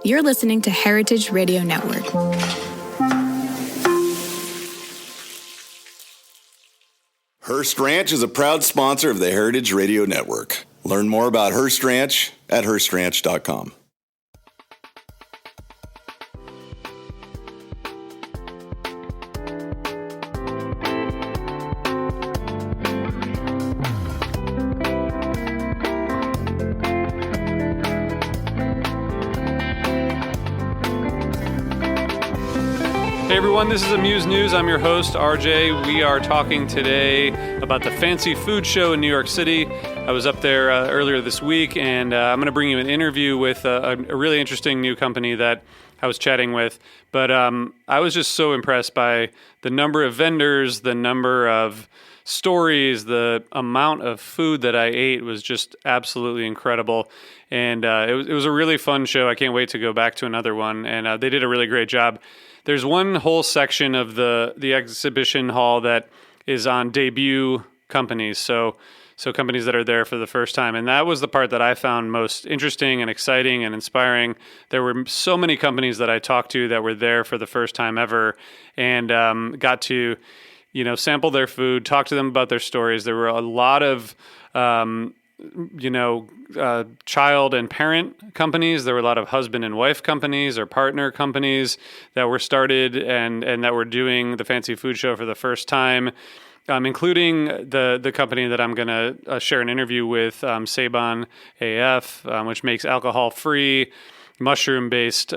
You're listening to Heritage Radio Network. Hearst Ranch is a proud sponsor of the Heritage Radio Network. Learn more about Hearst Ranch at HearstRanch.com. Hey everyone, this is Amuse News. I'm your host, RJ. We are talking today about the Fancy Food Show in New York City. I was up there earlier this week, and I'm going to bring you an interview with a really interesting new company that I was chatting with. But I was just so impressed by the number of vendors, the number of stories, the amount of food that I ate was just absolutely incredible. And it was a really fun show. I can't wait to go back to another one. And they did a really great job. There's one whole section of the exhibition hall that is on debut companies, so companies that are there for the first time. And that was the part that I found most interesting and exciting and inspiring. There were so many companies that I talked to that were there for the first time ever, and got to, sample their food, talk to them about their stories. There were a lot of child and parent companies. There were a lot of husband and wife companies or partner companies that were started and that were doing the Fancy Food Show for the first time, including the company that I'm going to share an interview with, Saban AF, which makes alcohol-free, mushroom-based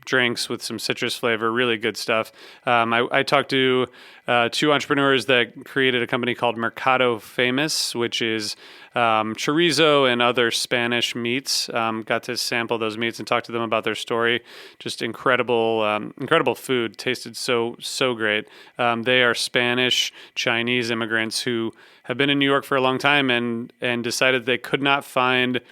drinks with some citrus flavor, really good stuff. I talked to two entrepreneurs that created a company called Mercado Famous, which is chorizo and other Spanish meats. Got to sample those meats and talk to them about their story. Just incredible food. Tasted so great. They are Spanish Chinese immigrants who have been in New York for a long time and decided they could not find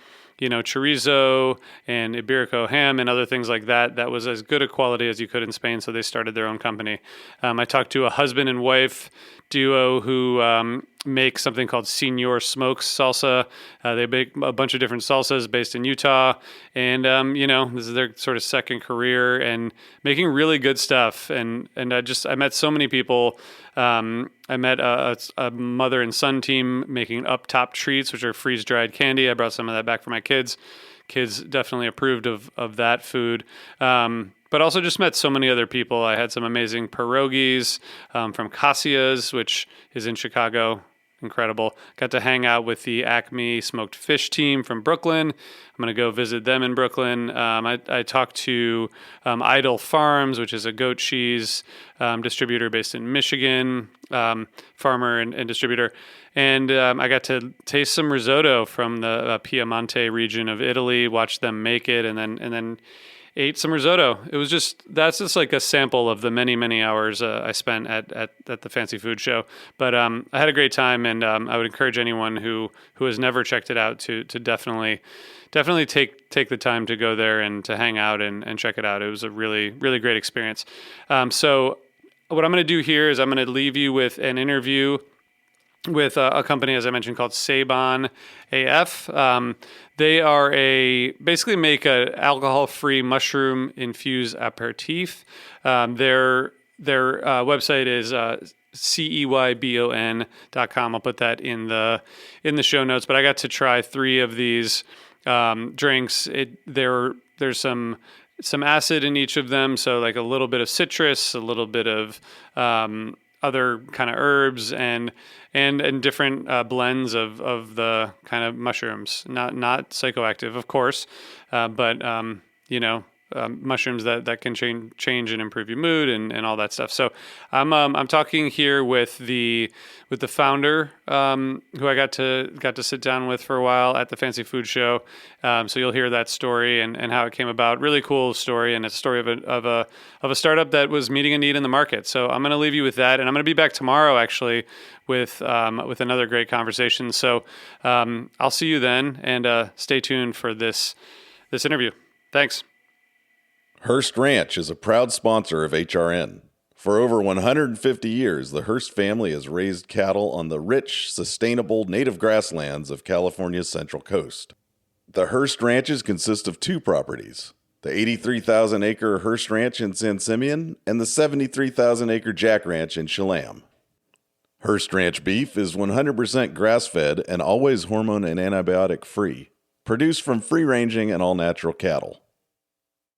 chorizo and Iberico ham and other things like that was as good a quality as you could in Spain, so they started their own company. I talked to a husband and wife duo who make something called Senor Smokes salsa. They make a bunch of different salsas based in Utah, and this is their sort of second career and making really good stuff. And I met so many people. I met a mother and son team making Up Top treats, which are freeze-dried candy. I brought some of that back for my kids. Kids definitely approved of that food. But also just met so many other people. I had some amazing pierogies from Cassia's, which is in Chicago. Incredible. Got to hang out with the Acme smoked fish team from Brooklyn. I'm going to go visit them in Brooklyn. I talked to Idle Farms, which is a goat cheese distributor based in Michigan, farmer and distributor. And I got to taste some risotto from the Piemonte region of Italy, watch them make it, and then ate some risotto. That's just like a sample of the many, many hours I spent at the Fancy Food Show. But I had a great time, and I would encourage anyone who has never checked it out to definitely take the time to go there and to hang out and check it out. It was a really, really great experience. So what I'm going to do here is I'm going to leave you with an interview with a company, as I mentioned, called Saban AF. They basically make a alcohol-free mushroom infused aperitif. Their website is ceybon.com. I'll put that in the show notes. But I got to try 3 of these drinks. There's some acid in each of them, so like a little bit of citrus, a little bit of other kind of herbs and different blends of the kind of mushrooms, not psychoactive, of course, but mushrooms that can change and improve your mood and all that stuff. So I'm talking here with the founder, who I got to sit down with for a while at the Fancy Food Show. So you'll hear that story and how it came about. Really cool story, and it's a story of a startup that was meeting a need in the market. So I'm going to leave you with that, and I'm going to be back tomorrow actually with another great conversation. So I'll see you then, and stay tuned for this interview. Thanks. Hearst Ranch is a proud sponsor of HRN. For over 150 years, the Hearst family has raised cattle on the rich, sustainable native grasslands of California's Central Coast. The Hearst ranches consist of 2 properties, the 83,000-acre Hearst Ranch in San Simeon, and the 73,000-acre Jack Ranch in Chelam. Hearst Ranch beef is 100% grass-fed and always hormone and antibiotic-free, produced from free-ranging and all-natural cattle.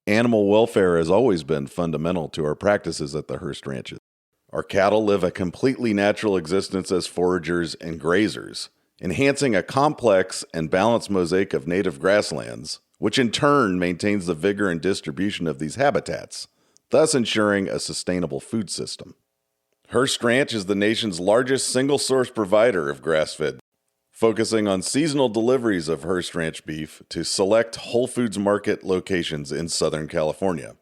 Animal welfare has always been fundamental to our practices at the Hearst Ranches. Our cattle live a completely natural existence as foragers and grazers, enhancing a complex and balanced mosaic of native grasslands, which in turn maintains the vigor and distribution of these habitats, thus ensuring a sustainable food system. Hearst Ranch is the nation's largest single-source provider of grass-fed, focusing on seasonal deliveries of Hearst Ranch beef to select Whole Foods Market locations in Southern California.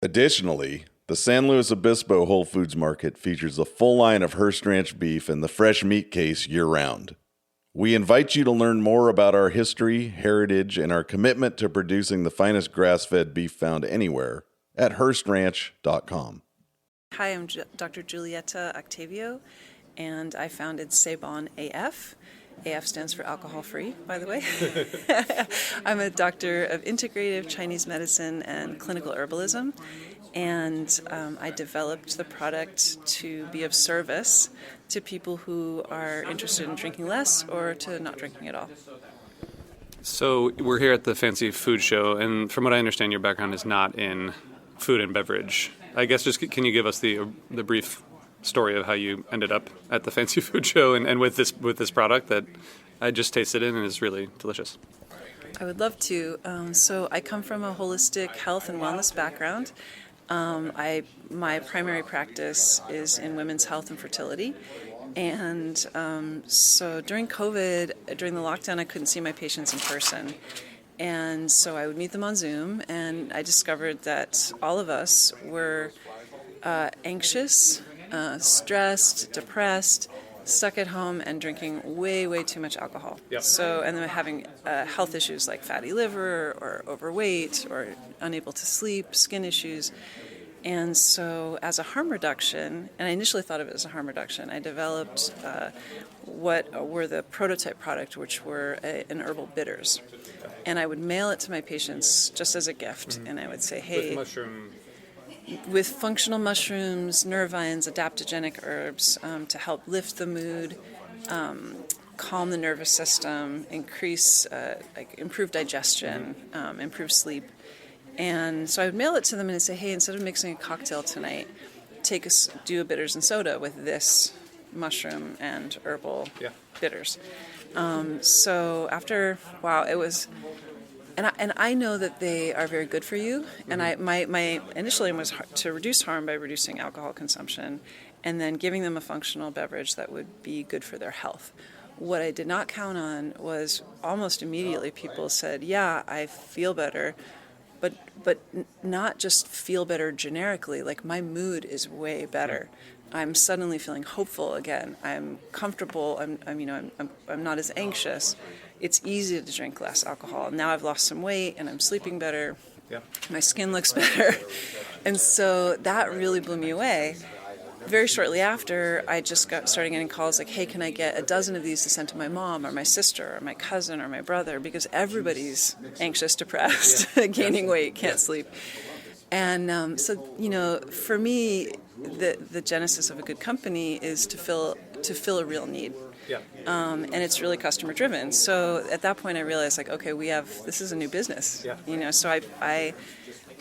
Additionally, the San Luis Obispo Whole Foods Market features a full line of Hearst Ranch beef in the fresh meat case year-round. We invite you to learn more about our history, heritage, and our commitment to producing the finest grass-fed beef found anywhere at HearstRanch.com. Hi, I'm Dr. Giulietta Octavio, and I founded Sebon AF. AF stands for alcohol-free, by the way. I'm a doctor of integrative Chinese medicine and clinical herbalism, and I developed the product to be of service to people who are interested in drinking less or to not drinking at all. So we're here at the Fancy Food Show, and from what I understand, your background is not in food and beverage. I guess just can you give us the brief story of how you ended up at the Fancy Food Show and with this product that I just tasted it and is really delicious? I would love to. So I come from a holistic health and wellness background. My primary practice is in women's health and fertility. And so during COVID, during the lockdown, I couldn't see my patients in person. And so I would meet them on Zoom, and I discovered that all of us were anxious, stressed, depressed, stuck at home, and drinking way, way too much alcohol. Yep. So, and then having health issues like fatty liver or overweight or unable to sleep, skin issues. And so as a harm reduction, and I initially thought of it as a harm reduction, I developed what were the prototype product, which were an herbal bitters. And I would mail it to my patients just as a gift. Mm-hmm. And I would say, hey, with functional mushrooms, nervines, adaptogenic herbs to help lift the mood, calm the nervous system, improve digestion, improve sleep. And so I would mail it to them and say, hey, instead of mixing a cocktail tonight, do a bitters and soda with this mushroom and herbal bitters. So after, it was, and I know that they are very good for you. And my initial aim was to reduce harm by reducing alcohol consumption and then giving them a functional beverage that would be good for their health. What I did not count on was almost immediately people said, yeah, I feel better. But not just feel better generically, like my mood is way better. I'm suddenly feeling hopeful again. I'm comfortable. I'm not as anxious. It's easy to drink less alcohol. Now I've lost some weight and I'm sleeping better. Yeah. My skin looks better. And so that really blew me away. Very shortly after, I just started getting calls like, hey, can I get a dozen of these to send to my mom or my sister or my cousin or my brother? Because everybody's anxious, depressed, gaining weight, can't sleep. And so, for me, the genesis of a good company is to fill a real need. Yeah. And it's really customer driven. So at that point I realized this is a new business. Yeah. So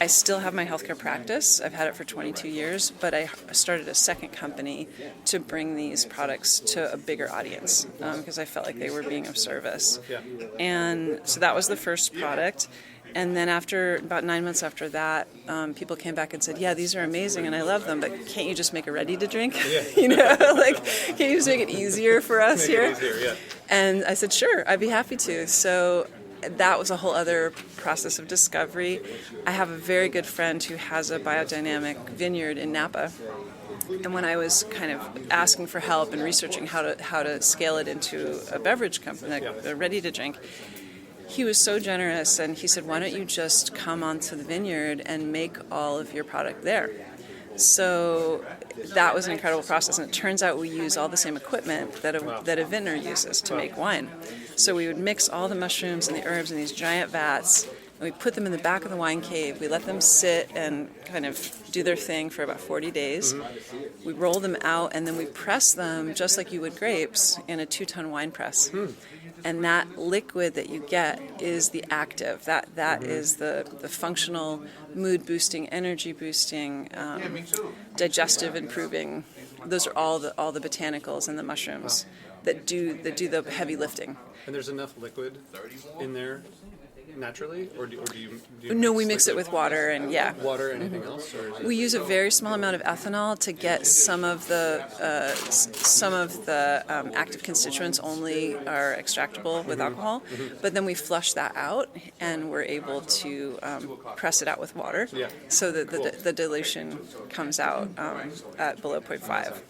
I still have my healthcare practice. I've had it for 22 years, but I started a second company to bring these products to a bigger audience because I felt like they were being of service. Yeah. And so that was the first product. And then after about 9 months after that, people came back and said, yeah, these are amazing and I love them, but can't you just make it ready to drink? Yeah. Can't you just make it easier for us here? And I said, sure, I'd be happy to. So that was a whole other process of discovery. I have a very good friend who has a biodynamic vineyard in Napa. And when I was kind of asking for help and researching how to scale it into a beverage company, ready to drink, he was so generous and he said, why don't you just come onto the vineyard and make all of your product there? So that was an incredible process, and it turns out we use all the same equipment that a vintner uses to make wine. So we would mix all the mushrooms and the herbs in these giant vats, and we put them in the back of the wine cave. We let them sit and kind of do their thing for about 40 days. We roll them out, and then we press them just like you would grapes in a 2-ton wine press. And that liquid that you get is the active. That is the functional, mood boosting, energy boosting, digestive improving. Those are all the botanicals and the mushrooms that do the heavy lifting. And there's enough liquid in there naturally, or do you No, we mix it with water and water, anything else, or is it... We use a very small amount of ethanol to get some of the active constituents only are extractable with alcohol, but then we flush that out and we're able to press it out with water, so that the dilution comes out at below 0.5.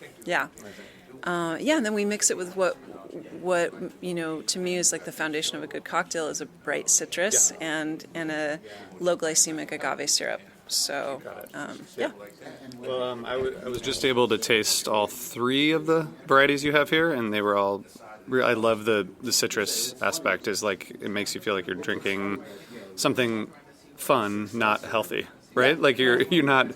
And then we mix it with what to me is like the foundation of a good cocktail is a bright citrus and a low glycemic agave syrup. So, Well, I was just able to taste all 3 of the varieties you have here, and they were all. I love the citrus aspect. Is like it makes you feel like you're drinking something fun, not healthy. Right? Like you're not,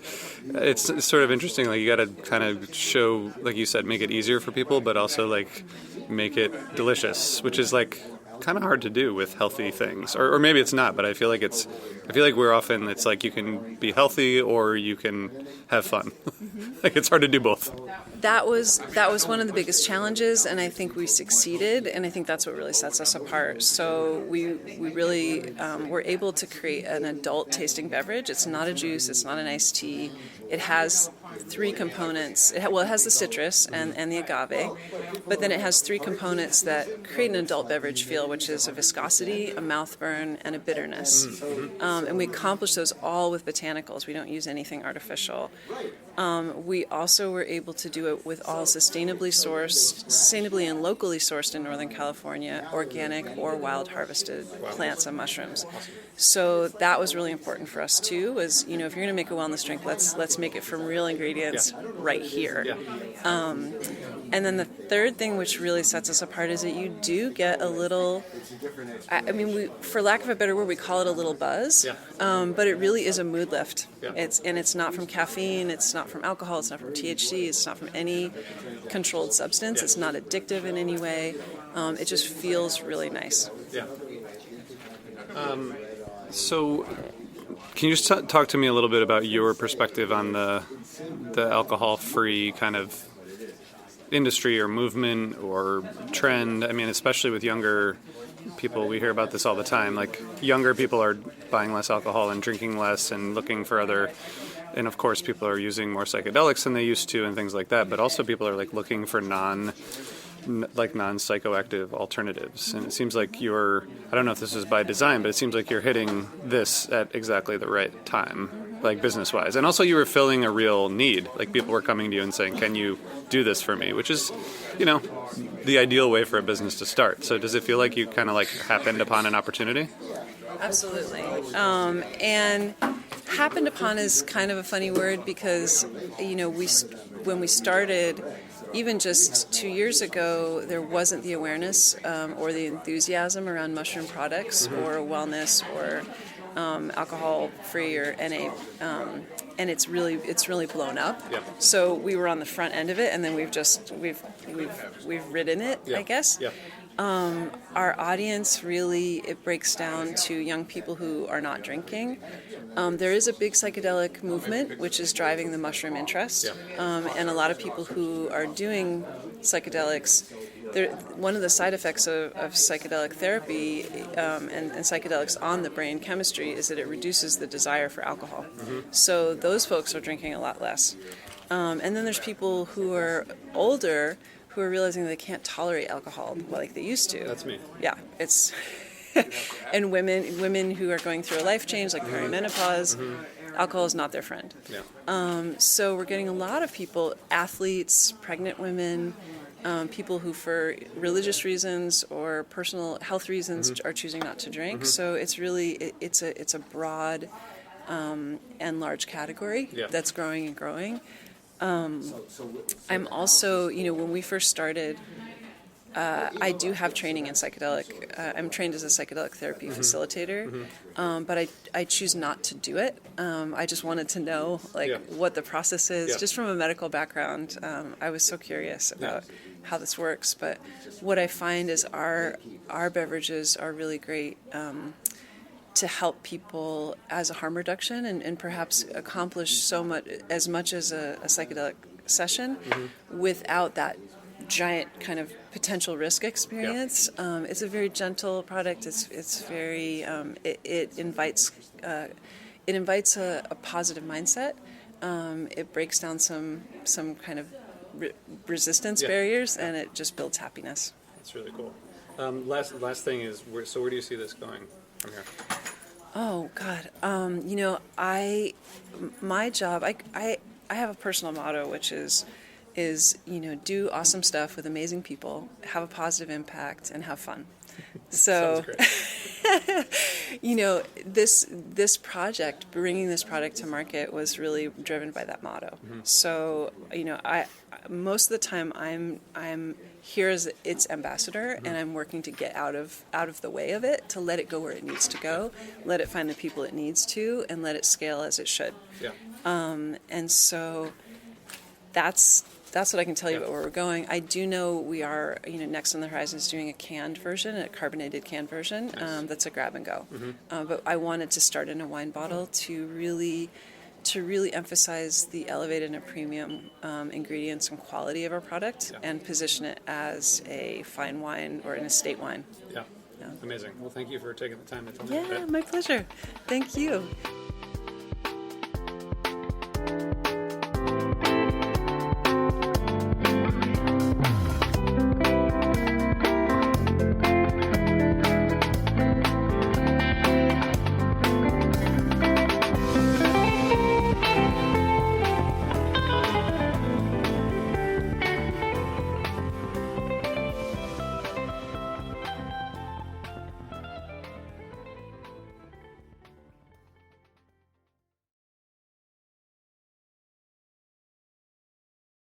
it's sort of interesting. Like you got to kind of show, like you said, make it easier for people, but also like make it delicious, which is like kind of hard to do with healthy things, or maybe it's not, but I feel like it's like you can be healthy or you can have fun. Like it's hard to do both. That was one of the biggest challenges, and I think we succeeded, and I think that's what really sets us apart. So we really were able to create an adult tasting beverage. It's not a juice, it's not an iced tea. It has 3 components. It has the citrus and the agave, but then it has 3 components that create an adult beverage feel, which is a viscosity, a mouth burn, and a bitterness. And we accomplish those all with botanicals. We don't use anything artificial. We also were able to do it with all sustainably and locally sourced in Northern California, organic or wild harvested plants and mushrooms. So that was really important for us too. Was if you're going to make a wellness drink, let's make it from real ingredients right here. And then the third thing which really sets us apart is that you do get a little, for lack of a better word, we call it a little buzz, but it really is a mood lift. It's not from caffeine, it's not from alcohol, it's not from THC, it's not from any controlled substance, it's not addictive in any way. It just feels really nice. So can you just talk to me a little bit about your perspective on the alcohol-free kind of industry or movement or trend? I mean, especially with younger people, we hear about this all the time. Like, younger people are buying less alcohol and drinking less and looking for other... And, of course, people are using more psychedelics than they used to and things like that. But also people are, like, looking for non-psychoactive alternatives. And it seems like you're... I don't know if this is by design, but it seems like you're hitting this at exactly the right time, like business-wise. And also you were filling a real need. Like, people were coming to you and saying, can you do this for me? Which is, the ideal way for a business to start. So does it feel like you kind of, like, happened upon an opportunity? Absolutely. And happened upon is kind of a funny word because, when we started... Even just 2 years ago, there wasn't the awareness or the enthusiasm around mushroom products or wellness or alcohol-free or NA, and it's really blown up. So we were on the front end of it, and then we've ridden it, I guess. Our audience really, it breaks down to young people who are not drinking. There is a big psychedelic movement which is driving the mushroom interest, and a lot of people who are doing psychedelics, one of the side effects of psychedelic therapy and psychedelics on the brain chemistry is that it reduces the desire for alcohol. So those folks are drinking a lot less. And then there's people who are older who are realizing they can't tolerate alcohol like they used to. That's me. Yeah, it's... And women who are going through a life change, like perimenopause, alcohol is not their friend. So we're getting a lot of people, athletes, pregnant women, people who for religious reasons or personal health reasons are choosing not to drink. So it's really, it's a broad and large category that's growing and growing. I'm also, when we first started, I do have training in psychedelic. I'm trained as a psychedelic therapy facilitator, but I choose not to do it. I just wanted to know what the process is, just from a medical background. I was so curious about how this works. But what I find is our beverages are really great to help people as a harm reduction and perhaps accomplish as much as a psychedelic session without that giant kind of potential risk experience. It's a very gentle product. It's very it invites a positive mindset. It breaks down some kind of resistance barriers, and it just builds happiness. That's really cool. Last thing is, where do you see this going from here? Oh God, my job. I have a personal motto, which is do awesome stuff with amazing people, have a positive impact, and have fun. So, this project, bringing this product to market, was really driven by that motto. So, I most of the time I'm here as its ambassador, and I'm working to get out of the way of it, to let it go where it needs to go, let it find the people it needs to, and let it scale as it should. And so that's what I can tell you about where we're going. I do know we are, next on the horizon is doing a canned version, a carbonated canned version. That's a grab and go. But I wanted to start in a wine bottle to really emphasize the elevated and premium ingredients and quality of our product, and position it as a fine wine or an estate wine. Yeah. Amazing. Well, thank you for taking the time to tell me about it. Yeah, my pleasure. Thank you.